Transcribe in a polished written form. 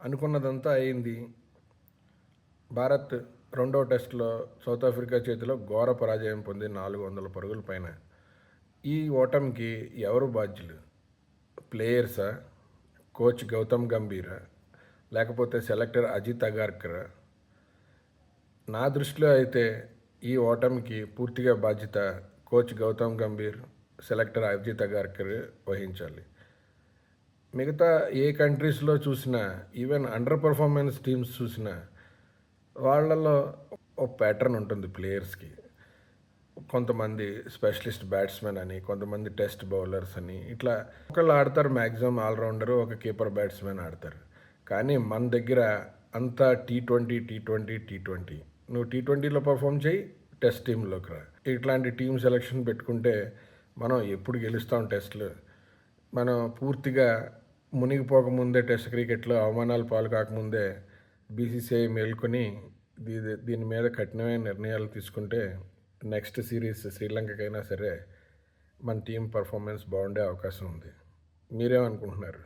అనుకున్నదంతా అయింది. భారత్ రెండో టెస్టులో సౌత్ ఆఫ్రికా చేతిలో ఘోర పరాజయం పొంది 400 పరుగుల పైన. ఈ ఓటమికి ఎవరు బాధ్యులు? ప్లేయర్సా? కోచ్ గౌతమ్ గంభీరా? లేకపోతే సెలెక్టర్ అజిత్ అగార్కరా? నా దృష్టిలో అయితే ఈ ఓటమికి పూర్తిగా బాధ్యత కోచ్ గౌతమ్ గంభీర్, సెలెక్టర్ అజిత్ అగార్కర్ వహించాలి. మిగతా ఏ కంట్రీస్లో చూసినా, ఈవెన్ అండర్ పర్ఫార్మెన్స్ టీమ్స్ చూసినా వాళ్ళల్లో ఒక ప్యాటర్న్ ఉంటుంది ప్లేయర్స్కి. కొంతమంది స్పెషలిస్ట్ బ్యాట్స్మెన్ అని, కొంతమంది టెస్ట్ బౌలర్స్ అని, ఇట్లా ఒకళ్ళు ఆడతారు. మ్యాక్సిమం ఆల్రౌండరు, ఒక కీపర్ బ్యాట్స్మెన్ ఆడతారు. కానీ మన దగ్గర అంతా టీ20. నువ్వు టీ20లో పర్ఫామ్ చేయి, టెస్ట్ టీంలోకి రా. ఇట్లాంటి టీం సెలెక్షన్ పెట్టుకుంటే మనం ఎప్పుడు గెలుస్తాం టెస్ట్లు. మనం పూర్తిగా మునిగిపోకముందే, టెస్ట్ క్రికెట్లో అవమానాలు పాలు కాకముందే బీసీసీఐ మేల్కొని దీని మీద కఠినమైన నిర్ణయాలు తీసుకుంటే నెక్స్ట్ సిరీస్ శ్రీలంకకైనా సరే మన టీం పర్ఫార్మెన్స్ బాగుండే అవకాశం ఉంది. మీరేమనుకుంటున్నారు?